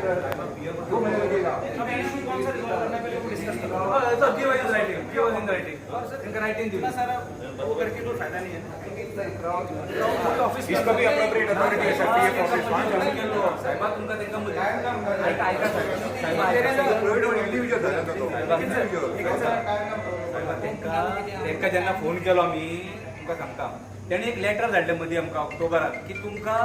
2 महीने लगेगा। कौन सा रिजॉल्व करना है पहले वो डिस्कस करो। Sir give is writing, give in writing. Sir इनका राइटिंग दिया सर, वो करके कोई फायदा नहीं है। ऑफिस इसका भी अप्रोप्रिएट अथॉरिटी है सर, पीएफ ऑफिस साहेबा तुमका त्यांना मुद्दा ऐका ऐका साहेबा इंडिव्हिज्युअल झाला तो त्यांना ज्यांना फोन केलो आम्ही तुमका सांगता त्यांनी एक लेटर धाडलें मदीं आमकां ऑक्टोबरात की तुमकां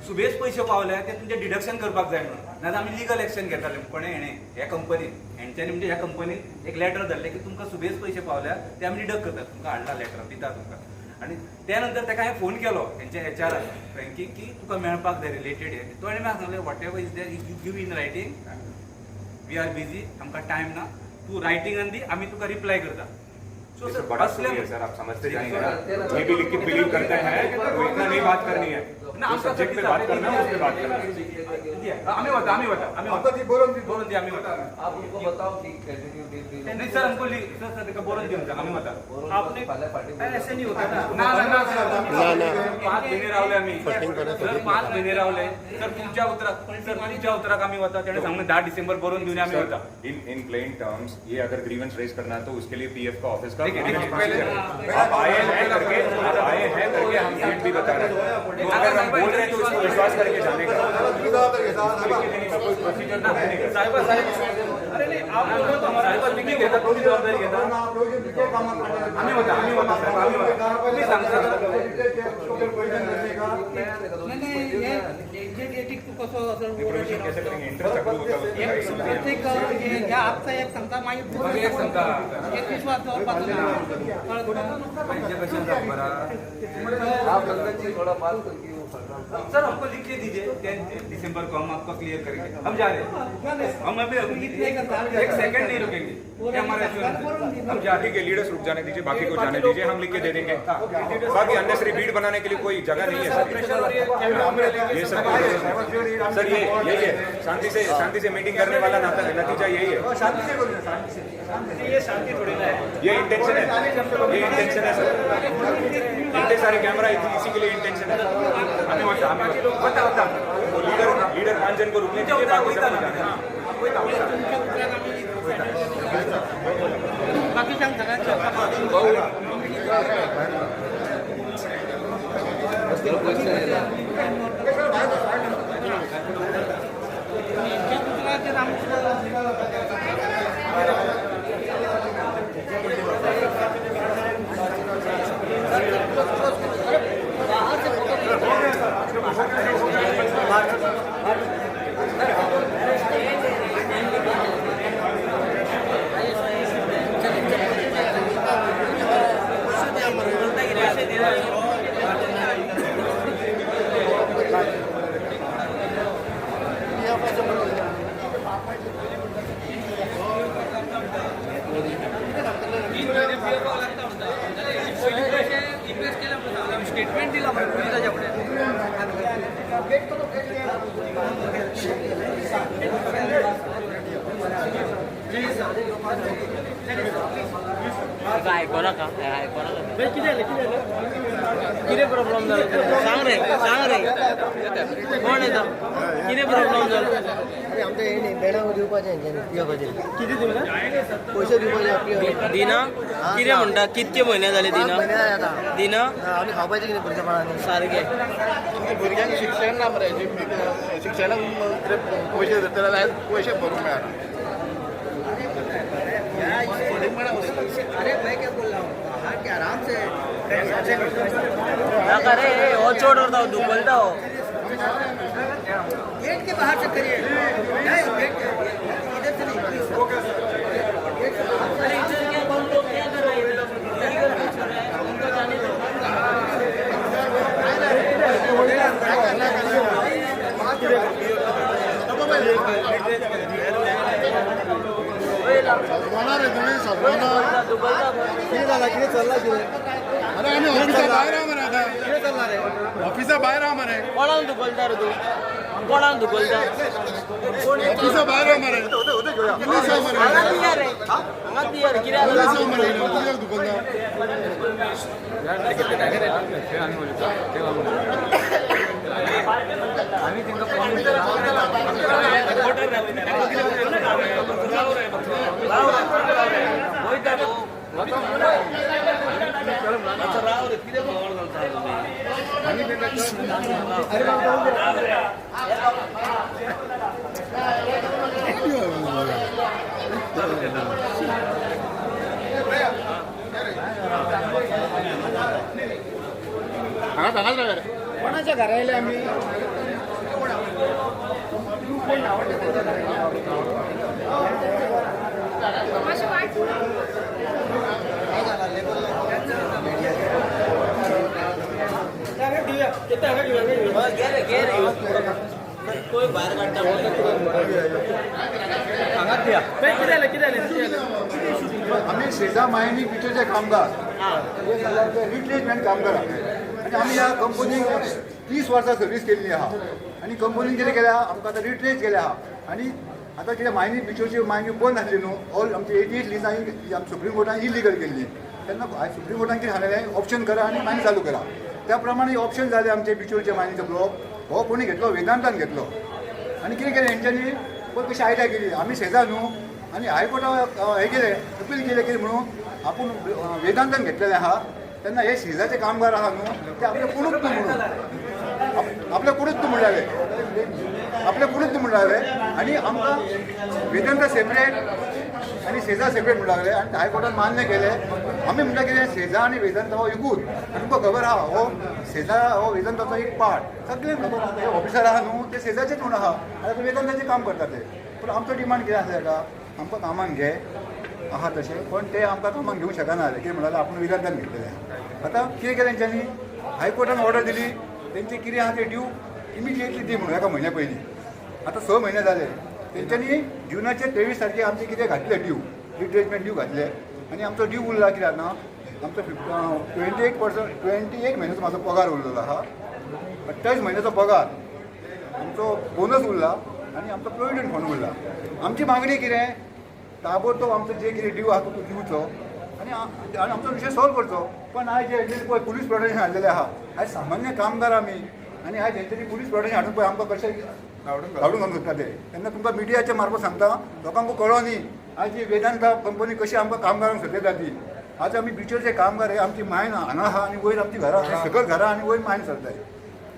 सुबेज पयशे पावले ते तुमचे डिडक्शन करपाक जाय म्हणून, नाजाल्यार आमी लिगल एक्शन घेताले कोणे ह्या कंपनीन हेंच्यांनी म्हणजे ह्या कंपनीन एक लेटर धाडलें की तुमकां सुबेज पयशे पावल्या ते आमी डिडक्ट करतात, तुमकां हाडला लेटर दिता तुमकां. आणि त्यानंतर ताका हांवें फोन केलो हेंच्या एचआराक बँकीक की तुका मेळपाक जाय रिलेटेड हे. तो आनी म्हाका सांगलें whatever is there you give in writing, we are busy, आमकां टायम ना, तू रायटिंगान दी, आमी तुका रिप्लाय करता. सो सर बड़ा स्टोरी है सर, आप समझते जाएंगे ना, ये भी लिख के बिलीव करते हैं कि इतना नहीं बात करनी है, जो सब्जेक्ट पे बात करना है उस पे बात करना है. आम्ही होता आम्ही बोलो बोलून दी आम्ही होता. आप उनको बताओ कि कैसे नहीं सर हमको सर बोलून दी आम्ही होता. आपने ऐसे नहीं होता ना ना सर 5 महिने रावले आम्ही सर 5 महिने रावले सर तुमच्या उतराक आम्ही होता त्याने सांगून 10 डिसेंबर बोलून देऊन आम्ही होता. इन प्लेन टर्म्स ये अगर ग्रीवेंस रेज करना है तो उसके लिए पीएफ का ऑफिस का ठीक है, आप आए हैं करके हम डेट भी बता रहे हैं. तो अगर हम बोल रहे हैं तो उसको विश्वास करके जाने का कोई प्रोसीजर ना है. साहेब अरे नहीं आप लोग तो हमारा लिखी घेता थोडी जबाबदारी घेता आम्ही होता साहेब आम्ही होता तुम्ही सांगता कैसे करेंगे इंटरेस्ट अप्रूव होता है एक सांगता सर हमको लिख के दीजिए 10 दिसंबर को हम आपको क्लियर करेंगे. हम जा रहे हैं, हम अभी एक सेकंड नहीं रुकेंगे, ये हमारा हम जा रहे ठीक है, लीडर्स रुक जाने दीजिए, बाकी को जाने दीजिए, हम लिख के दे देंगे. बाकी अननेसरी भीड़ बनाने के लिए कोई जगह नहीं है सर. ये सब सर यही है, शांति से मीटिंग करने वाला नतीजा यही है. ये शांति थोड़ी ना है, ये इंटेंशन है सर. इतने सारे कैमरा इसी के लिए इंटेंशन है. हमें बता वो लीडर 5 जन को रुकने दीजिए, बाकी सब जाने. बाकी सांग स्टेटमेंट दिला ऐको नका किती प्रॉब्लेम झाला सांग रे कोण येता किती प्रॉब्लेम झाला आमच्या हे बेडावर दिवपाचे किती तुला पैसे दिवपाचे दिना किती म्हणटा कितके महिने झाले दिना दिना आम्ही खावपायचे की नाही पुढच्या पाण्याने सारखे भुरग्यांक शिक्षण ना मरे शिक्षणाक पैसे देतले पैसे भरूंक मेळना. अरे मैं क्या बोल रहा हूँ कि आराम से अरे ओ छोड़ रहा हूँ दुबलता हो गेट के बाहर से करिए नहीं गेट इधर से नहीं गेट से बाहर से अरे आम्ही ऑफिसा बाहेर आहा मरे आता. ऑफिसा बाहेर आहा मरे. कोणाला दुबलता रे तू कोणाला दुबलता ऑफिसा बाहेर आहा मरे. किती सहा मरे. किती सहा मरे. किती दुकानदार आम्ही त्यांना हांगाच रावया रे. कोणाच्या घरा येयले आमी कोई बाहेर काढता आम्ही शेजा मायनी पिक्चरचे कामगार रिप्लेसमेंट कामगार आणि आम्ही ह्या कंपनीक 30 वर्सां सर्वीस केल्ली आहा आणि कंपनीन कितें केल्या आमकां आतां रिप्लेस केल्या आहा आणि आतां कितें मायनी पिक्चरची मायनी बंद आसली न्हू ऑल आमची 88 लिसां आमी सुप्रीम कोर्टान इलिगल केल्ली तेन्ना सुप्रीम कोर्टान कितें सांगलेलें ऑप्शन करा आणि मायनी चालू करा त्या प्रमाणे ऑप्शन जाले आमचे पिक्चरचे मायनीचो ब्लॉक हो कोणी घेतलो वेदांतान घेतलो आणि कितें केलें हेंच्यांनी पळय कशी आयडिया केली आमी शेजा न्हू आणि हायकोर्टान हे केलें अपील केलें कितें म्हणून आपूण वेदांतान घेतलेलें आहा तेन्ना हे शेजाचे कामगार आहा न्हू ते आपले कुणूच न्हू म्हणून आपले कुणूच न्हू म्हणटाले आपले कुणूच न्हू म्हणटाले आणि आमकां वेदांत सेपरेट आणि शेजा सेपरेट म्हणून लागले आणि हायकोर्टान मान्य केले आमी म्हणटा कितें शेजा आणि वेदांत हो एकूच तुमकां खबर आहा हो शेजा हो वेदांताचो एक पार्ट सगळे खबर आहा हे ऑफिसर आहा न्हू ते शेजाचेच म्हूण आहा आतां वेदांताचें काम करता ते पूण आमचो डिमांड कितें आसा ताका आमकां कामाक घे आहा तशें पण ते आमकां कामाक घेवंक शकना कितें म्हणल्यार आपूण वेदांतान घेतलेलें आहा आतां कितें केलें तेंच्यांनी हायकोर्टान ऑर्डर दिली तेंचे कितें आहा तें ड्यू इमिजिएटली दी म्हणून एका म्हयन्या पयलीं आतां 6 म्हयने जाले तेंच्यांनी जुनाचे 23 तारखेर आमचे कितें घातले ड्यू रिप्लेसमेंट ड्यू घातले आणि आमचो ड्यू उरला कित्याक ना आमचो 28 म्हयन्याचो म्हाजो पगार उरलेलो आहा 28 म्हयन्याचो पगार आमचो बोनस उरला आणि आमचो प्रोविडंट फंड उरला आमची मागणी कितें ताबडतोब आमचो जे कितें ड्यू आहा तो दिवचो आणि आमचो विशय सॉल्व करचो पण आयज जे पळय पुलीस प्रोटेक्शन हाडलेलें आहा आयज सामान्य कामगार आमी आणि आयज हेंच्यांनी पुलीस प्रोटेक्शन हाडून पळय आमकां कशें धाडून घालून सोदता ते तेन्ना तुमकां मिडियाच्या मार्फत सांगता लोकांक कळो न्ही आयज ही वेदांता कंपनी कशी आमकां कामगारांक सदयता ती आज आमी बिचरचे कामगार हे आमची मायन हांगा आहा आनी वयर आमची घरां सकयल घरां आनी वयर मायन चलताय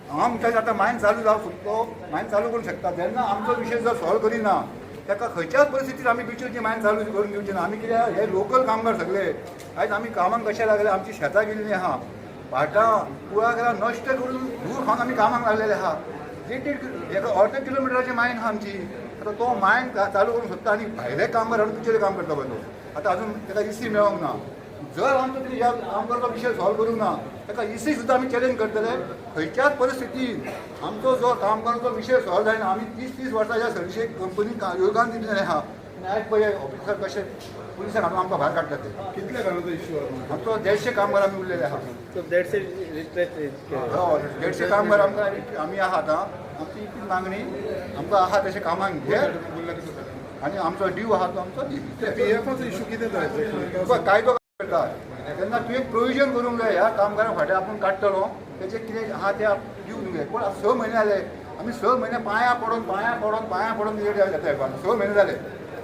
हांव म्हणटा आतां मायन चालू जावंक शकतो मायन चालू करूंक शकता जेन्ना आमचो विशय जर सॉल्व करिना ताका खंयच्याच परिस्थितीत आमी बिचरची मायन चालू करून दिवची ना आमी कित्याक हे लोकल कामगार सगळे आयज आमी कामाक कशें लागले आमची शेतां गेल्लीं आहा भाटां कुळागरां नश्ट करून दूर खावन आमी कामाक लागलेले आहा एका अर्द किलोमिटराची मायन आहा आमची आतां तो मायन चालू करूंक सोदता आनी भायले कामगार हाडून बिचरे काम करता पळय तो आतां अजून ताका इसी मेळोंक ना जर आमचो कितें ह्या कामगाराचो विशय सॉल्व करूंक ना ताका इसी सुद्दां आमी चॅलेंज करतले खंयच्याच परिस्थितीन आमचो जो कामगाराचो विशय सॉल्व जायना आमी 30 वर्सां ह्या सर्विसेक कंपनीक योगदान दिल्लें आहा आनी आयज पळय ऑफिसर कशे पुलिसांक हाडून आमकां भायर काडटात ते कितले घरांचो इश्यू आमचो 150 कामगार आमी उरलेले आहा 150 कामगार आमकां आमी आहा आतां आमची इतली मागणी आमकां आहा तशें कामाक घे आनी आमचो ड्यू आहा तो आमचो दी पीएफचो इश्यू कितें जाय कायदो करता तेन्ना तुवें प्रोविजन करूंक जाय ह्या कामगारां फाटीं आपूण काडटलो तेजें कितें आहा तें दिवंक जाय पूण 6 म्हयने जाले आमी 6 म्हयने पांयां पडोन जाता 6 म्हयने जाले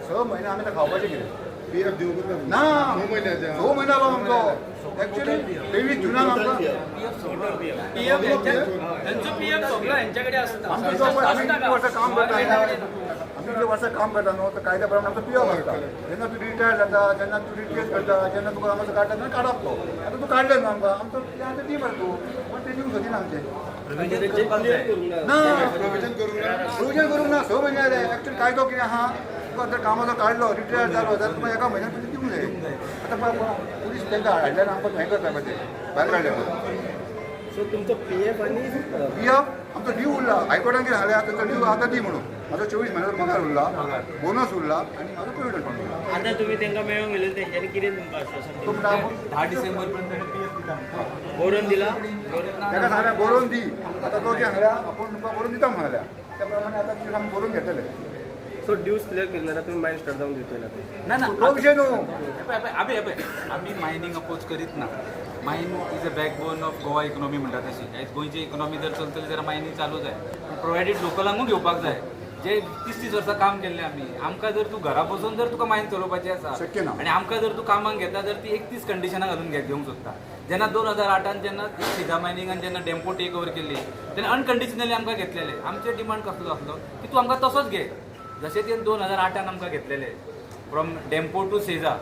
6 म्हयने आमी आतां खावपाचें कितें पीएफ दिवंक ना 9 म्हयन्याचे 2 म्हयने जालो आमचो एक्चुअली 23 जुनाक आमकां आमचो जो पळय आमी कितलीं वर्सां काम करता आमी जे वर्सां काम करता न्हू तर कायद्या प्रमाणे आमचो पीएफ आसता जेन्ना तूं रिटायर जाता जेन्ना तूं रिप्लेस करता जेन्ना तुका आमचो काडटा तेन्ना काडप तो आतां तूं काडलें न्हू आमकां आमचो कितें आसा तें दी मरे तूं पण तें दिवंक सोदिना आमचें ना प्रोविजन करूंक ना प्रोविजन करूंक ना 6 म्हयने जाले एक्चुअली कायदो कितें आहा तुका जर कामाचो काडलो रिटायर जालो जाल्यार तुका एका म्हयन्यान तुजें दिवंक जाय आतां पळय पुलीस तेंकां हाडल्यार आमकां हें करता पळय तें भायर काडलें सो तुमचो पीएफ आणि पीएफ आमचो ड्यू उरला हायकोर्टान कितें सांगलें आतां ड्यू आतां दी म्हणून म्हाजो 24 म्हयन्याचो पगार उरला बोनस उरला आनी म्हाजो प्रोविडंट फंड उरला आता तुम्ही तांकां मेळूंक गेले तेंच्यांनी कितें तुमकां आश्वासन तो म्हणटा आपूण 10 डिसेंबर पर्यंत बरोवन दिला ताका सांगलें बरोवन दी आतां तो कितें सांगल्या आपूण तुका बरोवन दिता म्हणल्या त्या प्रमाणे आतां तुका आमी बरोवन घेतले सो ड्यूज क्लियर केले ना तुम्ही मायंड स्टार्ट जावन दितले ना ना तो विशय न्हू आम्ही मायनिंग अपोज करीत ना mine is a backbone of Goa economy म्हणटा तशी आयज गोंयची इकॉनॉमी जर चलतली जाल्यार मायनिंग चालू जाय प्रोवायडेड लोकलांकूय घेवपाक जाय जे 30 वर्सां काम केल्लें आमी आमकां जर तूं घरा बसून जर तुका मायन चलोवपाची आसा शक्य ना. आनी आमकां जर तूं कामाक घेता जर ती 31 कंडिशनां घालून घेवंक सोदता जेन्ना 2008 जेन्ना सिधा मायनिंगान जेन्ना डेम्पो टेक ओवर केल्ली तेन्ना अनकंडिशनली आमकां घेतलेले आमचे डिमांड कसलो आसलो की तूं आमकां तसोच घे जशें तें 2008 आमकां घेतलेले फ्रॉम डेम्पो टू सेजा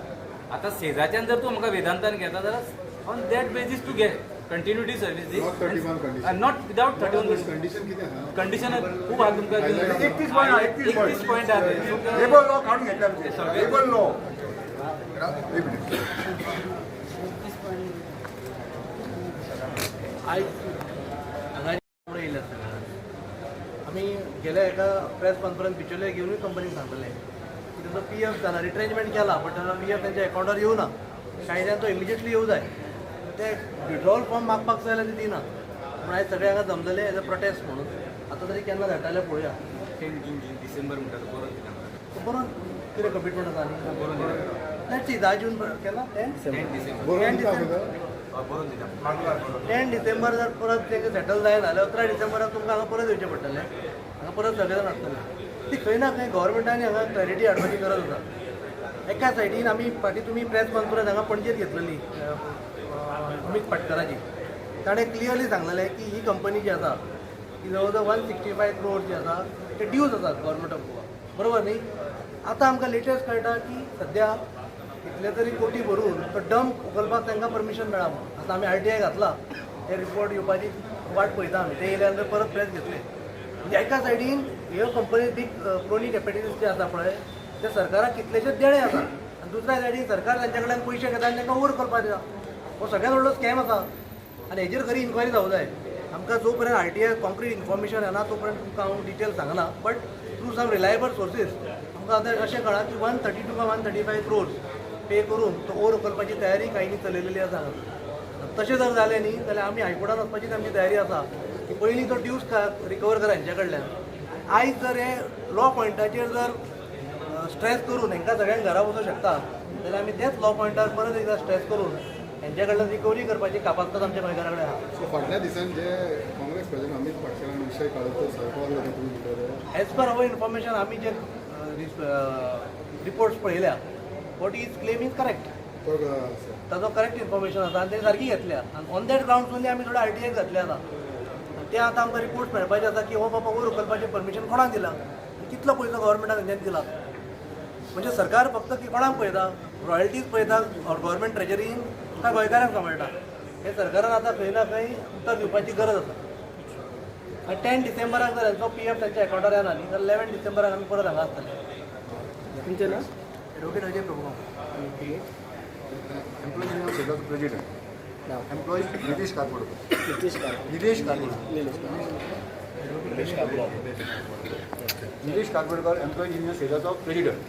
आतां सेजाच्यान जर तूं आमकां वेदांतान घेता जाल्यार ऑन दॅट बेजीस तूं घे continuity service the Not 31 condition. Not without 31 condition किती आहा? कंडिशन खूप आहे तुमका 31 point आहे, 31 point. 31 पॉईंट आहे लेबर लॉ काढून घेतला आमचे. Labour law. एक मिनिट. पुढे येयला आम्ही गेल्या एका प्रेस कॉन्फरन्स पिचोले घेऊन कंपनीक सांगलेले की त्याचा PF जाणार रिट्रेंचमेंट केला पण त्याचा PF त्यांच्या अकाउंटावर येऊ ना काही तो इमिजिएटली येऊ जाय ते विड्रॉवल फॉर्म मागपाक जाय जाल्यार ते दिना पूण आयज सगळे हांगा जमलेले एज अ प्रोटेस्ट म्हणून आतां तरी केन्ना धाडटाले पळोवया 10 जून डिसेंबर म्हणटा तो बरोबर दिला तो बरोवन कितें कमिटमेंट आसा आनी बरोबर दिला लेट्स सी 10 जून केन्ना 10 10 डिसेंबर बरोबर दिला आपल्याला. बरोबर दिला 10 डिसेंबर जर परत ते सेटल जायना जाल्यार 11 डिसेंबराक तुमकां हांगा परत येवचें पडटलें हांगा परत सगळे जाण आसतले ती खंय ना खंय गव्हर्मेंटांनी हांगा क्लॅरिटी हाडपाची गरज आसा एका सायडीन आमी फाटीं तुमी प्रेस कॉन्फरन्स हांगा पणजेत घेतलेली अमित पाटकराची ताणें क्लियरली सांगलेलें की ही कंपनी जी आसा ती जवळ जवळ 165 crores जी आसा ते ड्यूज आसात गव्हर्मेंट ऑफ गोवा बरोबर न्ही आतां आमकां लेटेस्ट कळटा की सद्या कितले तरी कोटी भरून तो डंप उखलपाक तांकां परमिशन मेळ्ळा म्हणून आतां आमी RTI घातला ते रिपोर्ट येवपाची वाट पळयता आमी ते येयल्या नंतर परत प्रेस घेतले म्हणजे एका सायडीन ह्यो कंपनी बीग क्रोनी कॅपिटलिस्ट जे आसा पळय ते सरकाराक कितलेशेच देणे आसा आनी दुसऱ्या सायडीन सरकार तांच्या कडल्यान पयशे घेता आनी तांकां ओवर करपाक दिता हो सगळ्यांत व्हडलो स्कॅम आसा आनी हेजेर खरी इन्क्वायरी जावं जाय आमकां जो पर्यंत RTI कॉन्क्रीट इन्फॉर्मेशन येना तो पर्यंत तुमकां हांव डिटेल सांगना but through some reliable sources आमकां आतां अशें कळ्ळां की 132 काय 135 crores पे करून तो ओवर उखलपाची तयारी कांयनी चलयलेली आसा तशें जर जालें न्ही जाल्यार आमी हायकोर्टान वचपाची आमची तयारी आसा की पयलीं तो ड्यूज रिकवर करा हेंच्या कडल्यान आयज जर हे लॉ पॉयंटाचेर जर स्ट्रेस करून हांकां सगळ्यांक घरा वचूंक शकता जाल्यार आमी तेच लॉ पॉयंटार परत एकदां स्ट्रेस करून हेंच्या कडल्यान रिकवरी करपाची कापासतात आमच्या गोंयकारा कडेन आहा सो फाटल्या दिसांनी जे काँग्रेस प्रेसिडेंट अमित पाटकरान विशय काडलो तो सरकार भितर एज पर अवर इन्फॉर्मेशन आमी जे रिपोर्ट्स पळयल्या what is claim is correct तो ताजो करेक्ट इन्फॉर्मेशन आसा आनी ते सारकी घेतल्या आनी ऑन दॅट ग्रावंड्स ओनली आमी थोडे RTI घातले आसा ते आतां आमकां रिपोर्ट मेळपाचे आसा की हो बाबा ओवर उखलपाचें परमिशन कोणाक दिलां कितलो पयसो गव्हर्मेंटाक तेंच्यानी दिला म्हणजे सरकार फक्त की कोणाक पळयता रॉयल्टीज पळयता गव्हर्मेंट ट्रेजरीन काय गोंयकारांक सांबाळटा हे सरकारान आतां खंय ना खंय उतर दिवपाची गरज आसा आनी 10 डिसेंबराक जर हेंचो PF तांच्या अकाउंटार येना न्ही जाल्यार 11 डिसेंबराक आमी परत हांगा आसतले तुमचें नांव advocate Ajay Prabhugaon employees union सेदाचो president employees Nitesh Karkodkar Nitesh Karkodkar employees union सेदाचो प्रेसिडेंट